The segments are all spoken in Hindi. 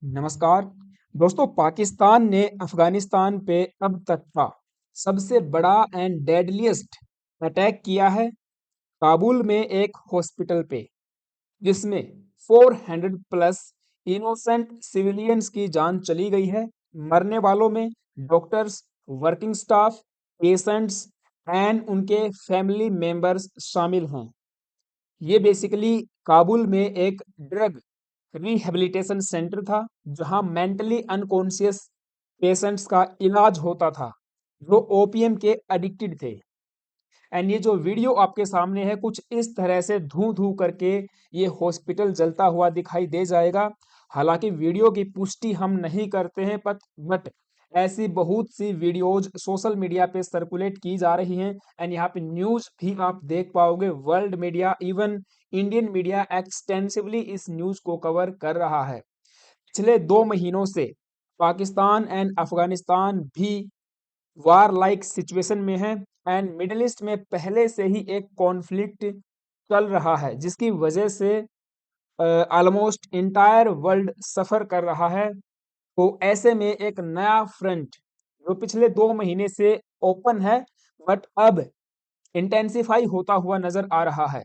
नमस्कार दोस्तों। पाकिस्तान ने अफगानिस्तान पे अब तक का सबसे बड़ा एंड डेडलिएस्ट अटैक किया है काबुल में एक हॉस्पिटल पे, जिसमें 400 प्लस इनोसेंट सिविलियंस की जान चली गई है। मरने वालों में doctors, working staff, patients and उनके फैमिली मेंबर्स शामिल हैं। ये बेसिकली काबुल में एक ड्रग रिहेबिलिटेशन सेंटर था, जहां मेंटली अनकॉन्शियस पेशेंट्स का इलाज होता था जो ओपीएम के एडिक्टेड थे। एंड ये जो वीडियो आपके सामने है, कुछ इस तरह से धू धू करके ये हॉस्पिटल जलता हुआ दिखाई दे जाएगा। हालांकि वीडियो की पुष्टि हम नहीं करते हैं, बट ऐसी बहुत सी वीडियोज सोशल मीडिया पे सर्कुलेट की जा रही हैं। एंड यहाँ पे न्यूज भी आप देख पाओगे। World media, even Indian media extensively इस न्यूज को कवर कर रहा है। पिछले 2 महीनों से पाकिस्तान एंड अफगानिस्तान भी वार लाइक सिचुएशन में है। एंड मिडिल ईस्ट में पहले से ही एक कॉन्फ्लिक्ट चल रहा है, जिसकी वजह से ऑलमोस्ट इंटायर वर्ल्ड सफर कर रहा है। तो ऐसे में एक नया फ्रंट जो पिछले 2 महीने से ओपन है, बट अब इंटेंसिफाई होता हुआ नजर आ रहा है।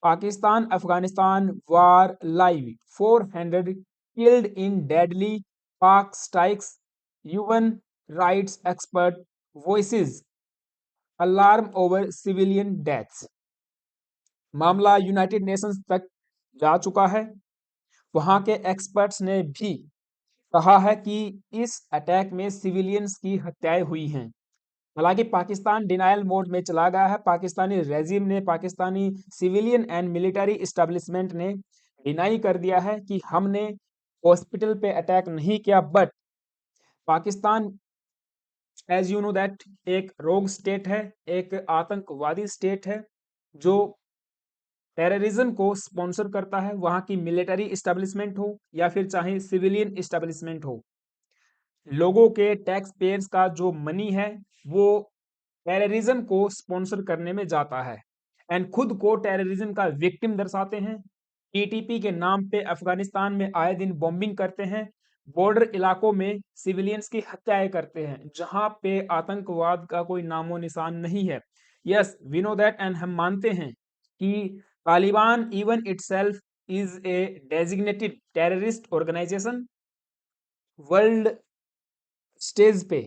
पाकिस्तान अफगानिस्तान वार लाइव, 400 किल्ड इन डेडली पाक strikes, UN rights expert voices alarm over civilian deaths. मामला यूनाइटेड नेशंस तक जा चुका है। वहां के एक्सपर्ट्स ने भी कहा है कि इस अटैक में सिविलियंस की हत्याएं हुई हैं। हालांकि पाकिस्तान डिनायल मोड में चला गया है। पाकिस्तानी रेजिम ने, Pakistani civilian and military establishment ने डिनाई कर दिया है कि हमने हॉस्पिटल पे अटैक नहीं किया। But Pakistan, as you know that, एक रोग स्टेट है, एक आतंकवादी स्टेट है जो टेररिज्म को स्पॉन्सर करता है। वहां की मिलिट्री इस्टेब्लिशमेंट हो या फिर चाहे सिविलियन इस्टेब्लिशमेंट हो, लोगों के टैक्स पेयर्स का जो मनी है वो टेररिज्म को स्पॉन्सर करने में जाता है। एंड खुद को टेररिज्म का विक्टिम दर्शाते हैं। टीटीपी के नाम पे अफगानिस्तान में आए दिन बॉम्बिंग करते हैं। बॉर्डर इलाकों में सिविलियंस की हत्याएं करते हैं, जहां पे आतंकवाद का कोई नामो निशान नहीं है। Yes, we know that, and हम मानते हैं कि Taliban even itself is a designated terrorist organization. World stage पे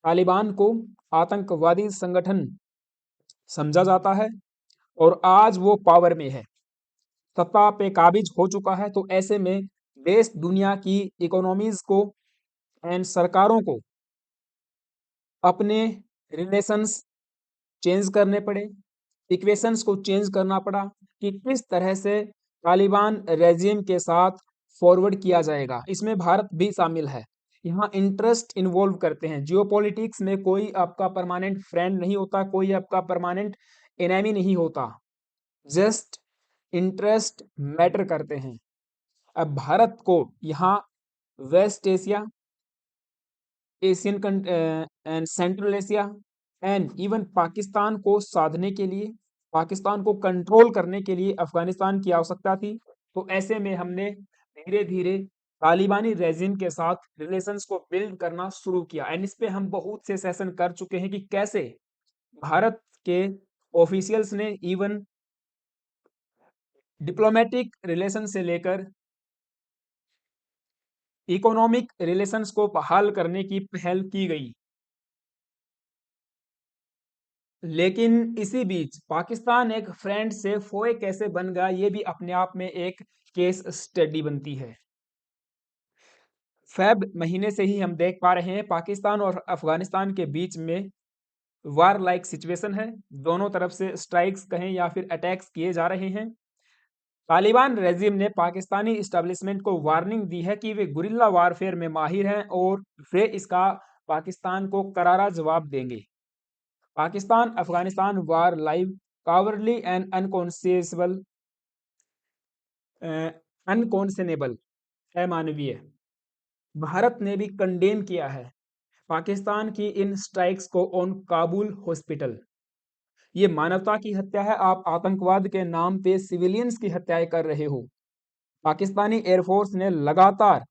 तालिबान को आतंकवादी संगठन समझा जाता है, और आज वो पावर में है, सत्ता पे काबिज हो चुका है। तो ऐसे में देश दुनिया की इकोनॉमीज को एंड सरकारों को अपने रिलेशंस चेंज करने पड़े, इक्वेशंस को चेंज करना पड़ा कि किस तरह से तालिबान रेजिम के साथ फॉरवर्ड किया जाएगा। इसमें भारत भी शामिल है। यहाँ इंटरेस्ट इन्वॉल्व करते हैं। जियोपॉलिटिक्स में कोई आपका परमानेंट फ्रेंड नहीं होता, कोई आपका परमानेंट एनिमी नहीं होता। जस्ट इंटरेस्ट मैटर करते हैं। अब भारत को यहाँ West Asia, Asian and Central Asia and even Pakistan को साधने के लिए, पाकिस्तान को कंट्रोल करने के लिए अफगानिस्तान की आवश्यकता थी। तो ऐसे में हमने धीरे धीरे तालिबानी रेजिम के साथ रिलेशंस को बिल्ड करना शुरू किया। एंड इस पे हम बहुत से सेशन कर चुके हैं कि कैसे भारत के ऑफिशियल्स ने इवन डिप्लोमेटिक रिलेशन से लेकर इकोनॉमिक रिलेशंस को बहाल करने की पहल की गई। लेकिन इसी बीच पाकिस्तान एक फ्रेंड से फोए कैसे बन गया, ये भी अपने आप में एक केस स्टडी बनती है। फेब महीने से ही हम देख पा रहे हैं पाकिस्तान और अफगानिस्तान के बीच में वार लाइक सिचुएशन है। दोनों तरफ से स्ट्राइक्स कहें या फिर अटैक्स किए जा रहे हैं। तालिबान रेजिम ने पाकिस्तानी इस्टेब्लिशमेंट को वार्निंग दी है कि वे गुरिल्ला वारफेयर में माहिर हैं और वे इसका पाकिस्तान को करारा जवाब देंगे। पाकिस्तान अफगानिस्तान वार लाइव, कावरली एंड अनकॉन्सेनेबल, अमानवीय। भारत ने भी कंडेम किया है पाकिस्तान की इन स्ट्राइक्स को ऑन काबुल हॉस्पिटल। ये मानवता की हत्या है। आप आतंकवाद के नाम पे सिविलियंस की हत्याएं कर रहे हो। पाकिस्तानी एयरफोर्स ने लगातार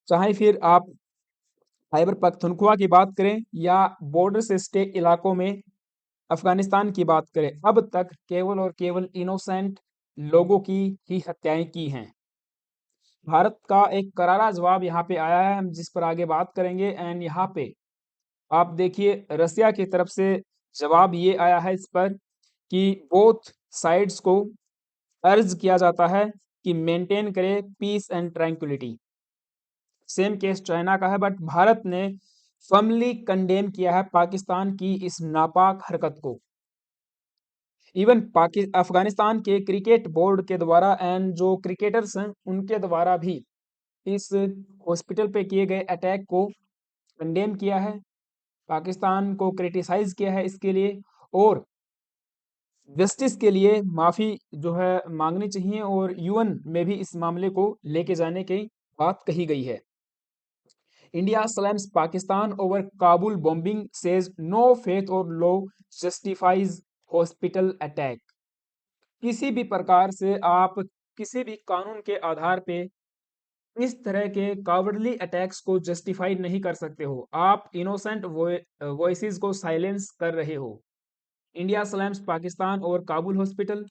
चाहे फिर आप खैबर पख्तूनख्वा की बात करें या बॉर्डर से स्टे इलाकों में अफगानिस्तान की बात करें, अब तक केवल और केवल इनोसेंट लोगों की ही हत्याएं की हैं। भारत का एक करारा जवाब यहाँ पे आया है, हम जिस पर आगे बात करेंगे। एंड यहाँ पे आप देखिए रसिया की तरफ से जवाब ये आया है इस पर कि बोथ साइड्स को अर्ज किया जाता है कि मेंटेन करे peace and tranquility. Same case China का है, बट भारत ने फर्मली कंडेम किया है पाकिस्तान की इस नापाक हरकत को। इवन अफगानिस्तान के क्रिकेट बोर्ड के द्वारा एंड जो क्रिकेटर्स हैं उनके द्वारा भी इस हॉस्पिटल पे किए गए अटैक को कंडेम किया है, पाकिस्तान को क्रिटिसाइज किया है इसके लिए, और जस्टिस के लिए माफ़ी जो है मांगनी चाहिए, और यूएन में भी इस मामले को लेके जाने की बात कही गई है। India slams Pakistan over Kabul bombing, says no faith और लो जस्टिफाइज हॉस्पिटल अटैक। किसी भी प्रकार से आप किसी भी कानून के आधार पे इस तरह के कावर्डली अटैक्स को जस्टिफाई नहीं कर सकते हो। आप इनोसेंट वॉइसेस को साइलेंस कर रहे हो। इंडिया स्लैम्स पाकिस्तान और Kabul hospital.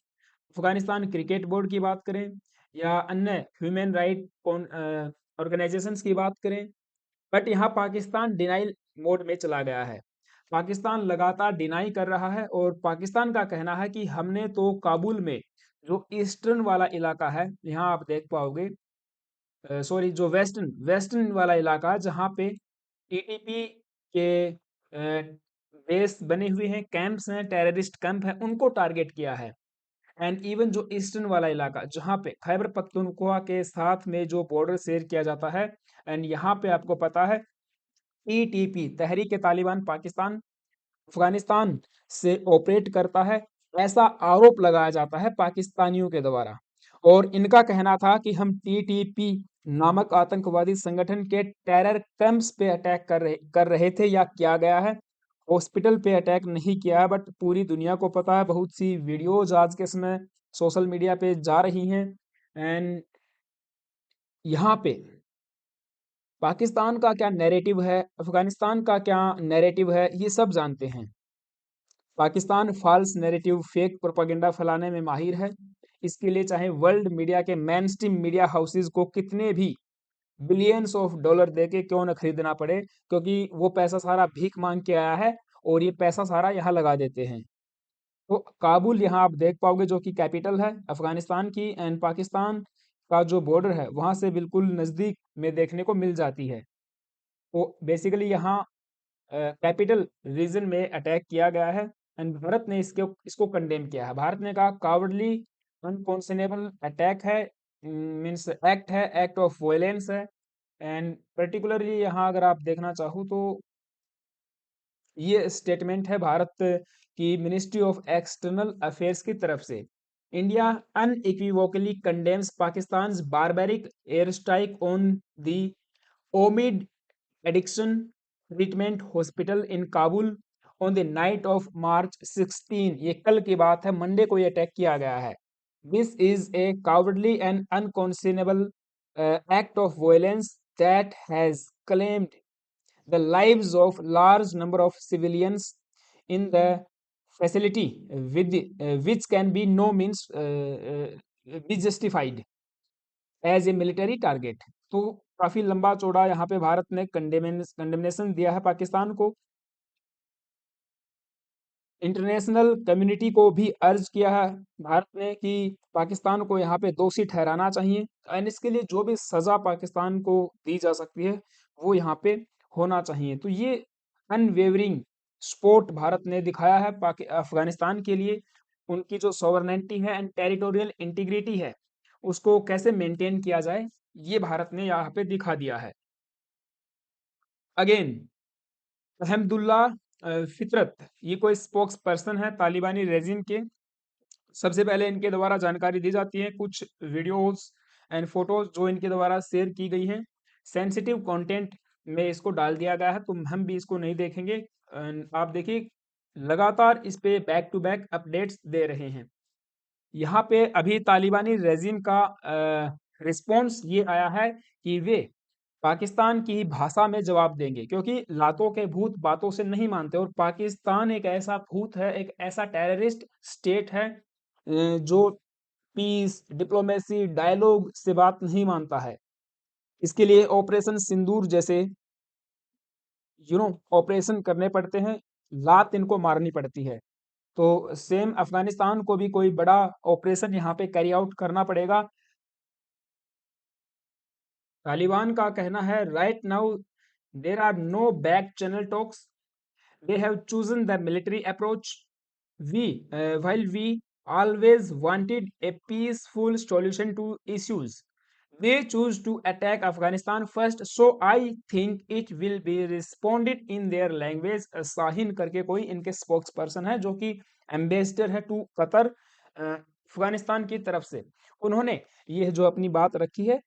Afghanistan cricket board की बात करें या अन्य ह्यूमन राइट ऑर्गेनाइजेशंस की बात करें, बट यहाँ पाकिस्तान डिनाइल मोड में चला गया है। पाकिस्तान लगातार डिनाई कर रहा है और पाकिस्तान का कहना है कि हमने तो काबुल में जो ईस्टर्न वाला इलाका है, यहाँ आप देख पाओगे, सॉरी, जो वेस्टर्न वेस्टर्न वाला इलाका जहाँ पे टीटीपी के बेस बने हुए हैं, कैंप्स हैं, टेररिस्ट कैंप हैं, उनको टारगेट किया है। एंड इवन जो ईस्टर्न वाला इलाका जहाँ पे खैबर पख्तूनख्वा के साथ में जो बॉर्डर शेयर किया जाता है, एंड यहाँ पे आपको पता है टीटीपी तहरीक तालिबान पाकिस्तान अफगानिस्तान से ऑपरेट करता है, ऐसा आरोप लगाया जाता है पाकिस्तानियों के द्वारा। और इनका कहना था कि हम टीटीपी नामक आतंकवादी संगठन के टेरर कैंप्स पे अटैक कर रहे थे या किया गया है, हॉस्पिटल पे अटैक नहीं किया है। बट पूरी दुनिया को पता है, बहुत सी वीडियोज आज के समय सोशल मीडिया पे जा रही हैं। एंड यहाँ पे पाकिस्तान का क्या नैरेटिव है, अफगानिस्तान का क्या नैरेटिव है, ये सब जानते हैं। Pakistan false narrative, fake propaganda फैलाने में माहिर है। इसके लिए चाहे वर्ल्ड मीडिया के मेन स्ट्रीम मीडिया हाउसेज को कितने भी बिलियंस ऑफ डॉलर देके क्यों न खरीदना पड़े, क्योंकि वो पैसा सारा भीख मांग के आया है और ये पैसा सारा यहाँ लगा देते हैं। तो काबुल यहाँ आप देख पाओगे जो कि कैपिटल है अफगानिस्तान की, एंड पाकिस्तान का जो बॉर्डर है वहाँ से बिल्कुल नज़दीक में देखने को मिल जाती है। तो बेसिकली यहाँ कैपिटल रीजन में अटैक किया गया है, एंड भारत ने इसको कंडेम किया है। भारत ने कहा कावर्डली अनकॉन्सेनेबल अटैक है, मीन्स एक्ट है, एक्ट ऑफ वायलेंस है। एंड पर्टिकुलरली यहाँ अगर आप देखना चाहो तो ये स्टेटमेंट है भारत की मिनिस्ट्री ऑफ एक्सटर्नल अफेयर्स की तरफ से। India unequivocally condemns Pakistan barbaric air strike on the Omid addiction treatment hospital in Kabul on the night of March 16। ये कल की बात है, मंडे को ये अटैक किया गया है। This is a cowardly and unconscionable act of violence that has claimed the lives of large number of civilians in the facility with which can be no means be justified as a military target। तो काफी लंबा चौड़ा यहाँ पे भारत ने कंडेमनेशन दिया है पाकिस्तान को। इंटरनेशनल कम्युनिटी को भी अर्ज किया है भारत ने कि पाकिस्तान को यहाँ पे दोषी ठहराना चाहिए, एंड इसके लिए जो भी सजा पाकिस्तान को दी जा सकती है वो यहाँ पे होना चाहिए। तो ये अनवेवरिंग सपोर्ट भारत ने दिखाया है अफगानिस्तान के लिए। उनकी जो सॉवरेनिटी है एंड टेरिटोरियल इंटीग्रिटी है उसको कैसे मेंटेन किया जाए, ये भारत ने यहाँ पे दिखा दिया है। अगेन अहमदुल्ला फितरत, ये कोई स्पोक्स पर्सन है तालिबानी रेजिम के। सबसे पहले इनके द्वारा जानकारी दी जाती है कुछ वीडियोस एंड फोटोज जो इनके द्वारा शेयर की गई हैं। सेंसिटिव कंटेंट में इसको डाल दिया गया है, तो हम भी इसको नहीं देखेंगे। आप देखिए लगातार इस पे बैक टू बैक अपडेट्स दे रहे हैं। यहाँ पे अभी तालिबानी रेजिम का रिस्पॉन्स ये आया है कि वे पाकिस्तान की ही भाषा में जवाब देंगे, क्योंकि लातों के भूत बातों से नहीं मानते और पाकिस्तान एक ऐसा भूत है, एक ऐसा टेररिस्ट स्टेट है जो पीस, डिप्लोमेसी, डायलॉग से बात नहीं मानता है। इसके लिए ऑपरेशन सिंदूर जैसे ऑपरेशन करने पड़ते हैं, लात इनको मारनी पड़ती है। तो सेम अफगानिस्तान को भी कोई बड़ा ऑपरेशन यहाँ पे कैरी आउट करना पड़ेगा। तालिबान का कहना है right now there are no back channel talks, they have chosen the military approach. While we always wanted a peaceful solution to issues, they choose to attack Afghanistan first. So I think it will be responded in their language. Sahin करके कोई इनके स्पोक्स पर्सन है जो कि एम्बेसडर है टू कतर अफगानिस्तान की तरफ से। उन्होंने ये जो अपनी बात रखी है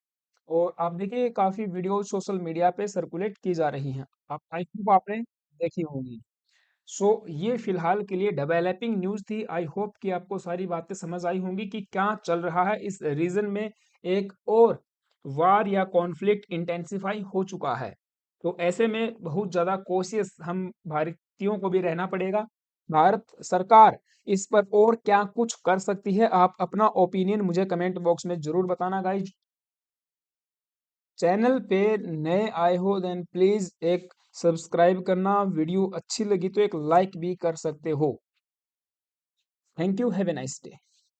और आप देखिए काफी वीडियो सोशल मीडिया पे सर्कुलेट की जा रही हैं। आप आई होप आपने देखी होंगी। सो ये फिलहाल के लिए डेवलपिंग न्यूज़ थी। आई होप कि आपको सारी बातें समझ आई होंगी कि क्या चल रहा है इस रीजन में। एक और वार या कॉन्फ्लिक्ट इंटेंसिफाई हो चुका है, तो ऐसे में बहुत ज़्यादा कोशियस हम भारतीयों को भी रहना पड़ेगा। भारत सरकार इस पर और क्या कुछ कर सकती है, आप अपना ओपिनियन मुझे कमेंट बॉक्स में ज़रूर बताना गाइज। चैनल पे नए आए हो देन प्लीज एक सब्सक्राइब करना, वीडियो अच्छी लगी तो एक लाइक भी कर सकते हो। Thank you, have a nice day.